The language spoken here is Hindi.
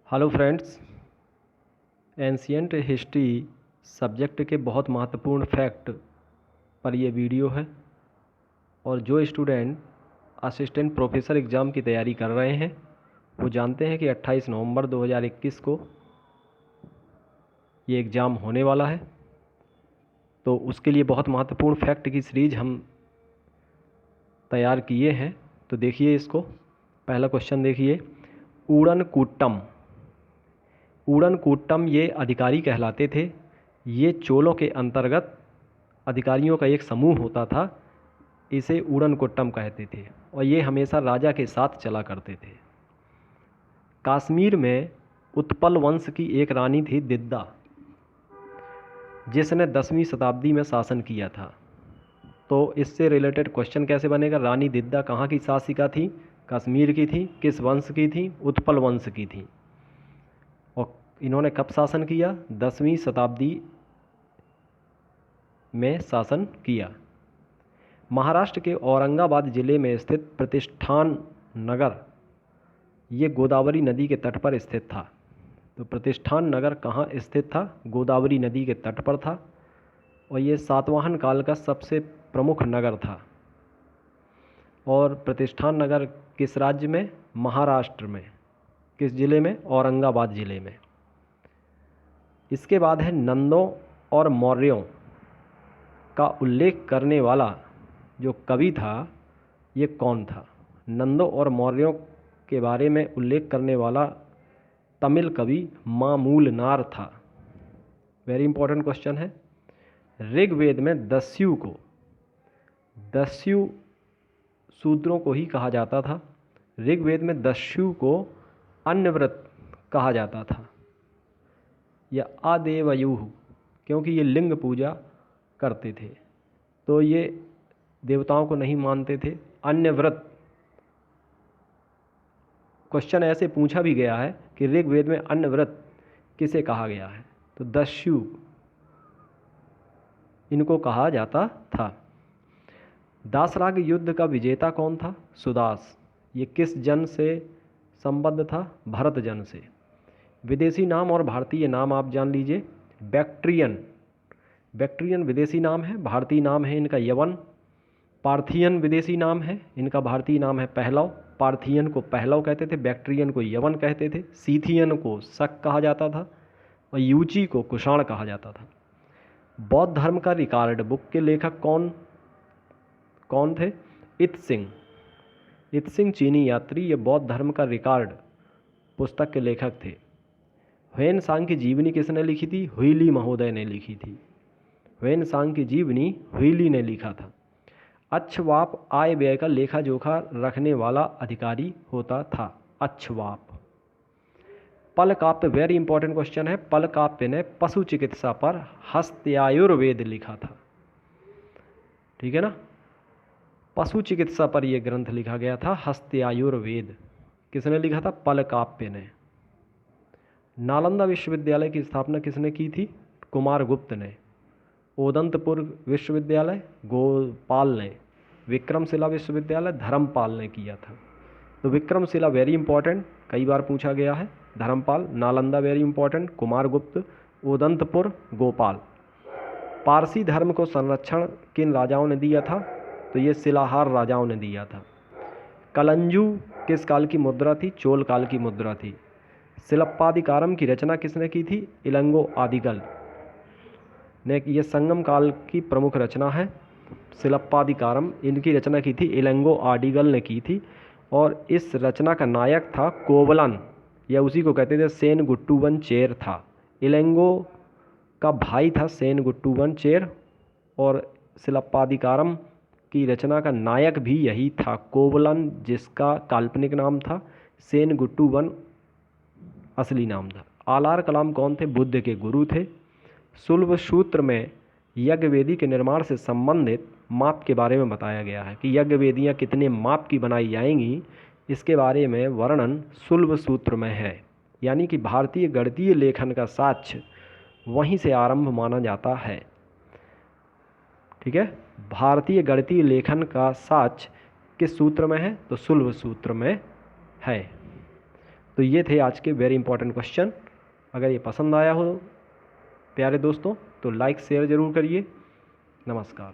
Hello friends, ancient history subject के बहुत महत्वपूर्ण फैक्ट पर ये वीडियो है। और जो स्टूडेंट असिस्टेंट प्रोफेसर एग्ज़ाम की तैयारी कर रहे हैं वो जानते हैं कि 28 नवंबर 2021 को ये एग्ज़ाम होने वाला है। तो उसके लिए बहुत महत्वपूर्ण फैक्ट की सीरीज़ हम तैयार किए हैं। तो देखिए इसको, पहला क्वेश्चन देखिए। ऊड़न कूट्टम ये अधिकारी कहलाते थे। ये चोलों के अंतर्गत अधिकारियों का एक समूह होता था, इसे ऊड़न कुट्टम कहते थे और ये हमेशा राजा के साथ चला करते थे। कश्मीर में उत्पल वंश की एक रानी थी दिद्दा, जिसने 10वीं शताब्दी में शासन किया था। तो इससे रिलेटेड क्वेश्चन कैसे बनेगा? रानी दिद्दा कहाँ की शासिका थी? कश्मीर की थी। किस वंश की थी? उत्पल वंश की थी। और इन्होंने कब शासन किया? 10वीं शताब्दी में शासन किया। महाराष्ट्र के औरंगाबाद जिले में स्थित प्रतिष्ठान नगर ये गोदावरी नदी के तट पर स्थित था। तो प्रतिष्ठान नगर कहाँ स्थित था? गोदावरी नदी के तट पर था और ये सातवाहन काल का सबसे प्रमुख नगर था। और प्रतिष्ठान नगर किस राज्य में? महाराष्ट्र में। किस जिले में? औरंगाबाद जिले में। इसके बाद है नंदों और मौर्यों का उल्लेख करने वाला जो कवि था ये कौन था? नंदों और मौर्यों के बारे में उल्लेख करने वाला तमिल कवि मामूलनार था। वेरी इंपॉर्टेंट क्वेश्चन है। ऋग्वेद में दस्यु शूद्रों को ही कहा जाता था। ऋग्वेद में दस्यु को अन्यव्रत कहा जाता था या आदेवयुः, क्योंकि ये लिंग पूजा करते थे। तो ये देवताओं को नहीं मानते थे। अन्यव्रत क्वेश्चन ऐसे पूछा भी गया है कि ऋग्वेद में अन्यव्रत किसे कहा गया है? तो दस्यु इनको कहा जाता था। दासराग युद्ध का विजेता कौन था? सुदास। ये किस जन से संबद्ध था? भरत जन से। विदेशी नाम और भारतीय नाम आप जान लीजिए। बैक्ट्रियन विदेशी नाम है, भारतीय नाम है इनका यवन। पार्थियन विदेशी नाम है, इनका भारतीय नाम है पहलव। पार्थियन को पहलव कहते थे, बैक्ट्रियन को यवन कहते थे। सीथियन को शक कहा जाता था और यूची को कुषाण कहा जाता था। बौद्ध धर्म का रिकॉर्ड बुक के लेखक कौन थे? इत्सिंग चीनी यात्री ये बौद्ध धर्म का रिकॉर्ड पुस्तक के लेखक थे। ह्वेन सांग की जीवनी किसने लिखी थी? हुइली महोदय ने लिखी थी। ह्वेन सांग की जीवनी हुइली ने लिखा था। अच्छवाप आय व्यय का लेखा जोखा रखने वाला अधिकारी होता था। अच्छवाप। पलकाप्य, वेरी इंपॉर्टेंट क्वेश्चन है। पलकाप्य ने पशु चिकित्सा पर हस्त्यायुर्वेद लिखा था। ठीक है ना? पशु चिकित्सा पर यह ग्रंथ लिखा गया था, हस्त्यायुर्वेद। किसने लिखा था? पलकाप्य ने। नालंदा विश्वविद्यालय की स्थापना किसने की थी? कुमारगुप्त ने। ओदंतपुर विश्वविद्यालय गोपाल ने। विक्रमशिला विश्वविद्यालय धर्मपाल ने किया था। तो विक्रमशिला वेरी इंपॉर्टेंट, कई बार पूछा गया है। धर्मपाल। Nalanda very important, Kumaragupta. ओदंतपुर गोपाल। पारसी धर्म को संरक्षण किन राजाओं ने दिया था? तो ये शिलाहार राजाओं ने दिया था। कलंजू किस काल की मुद्रा थी? चोल काल की मुद्रा थी। शिलप्पादिकारम की रचना किसने की थी? इलंगो आदिगल ने। ये संगम काल की प्रमुख रचना है। शिलप्पादिकारम इनकी रचना की थी इलंगो आडिगल ने की थी। और इस रचना का नायक था कोवलन, या उसी को कहते थे सेनगुट्टुवन चेर था। इलंगो का भाई था सेनगुट्टुवन चेर और शिलप्पादिकारम की रचना का नायक भी यही था, कोवलन, जिसका काल्पनिक नाम था। सेनगुट्टुवन असली नाम था। आलार कलाम कौन थे? बुद्ध के गुरु थे। सुलभ सूत्र में यज्ञ वेदी के निर्माण से संबंधित माप के बारे में बताया गया है कि यज्ञ वेदियाँ कितने माप की बनाई जाएंगी, इसके बारे में वर्णन सुलभ सूत्र में है। यानी कि भारतीय गणितीय लेखन का साक्ष्य वहीं से आरंभ माना जाता है। ठीक है? भारतीय गणितीय लेखन का साक्ष्य किस सूत्र में है? तो सुलभ सूत्र में है। तो ये थे आज के वेरी इंपॉर्टेंट क्वेश्चन। अगर ये पसंद आया हो प्यारे दोस्तों तो लाइक शेयर ज़रूर करिए। नमस्कार।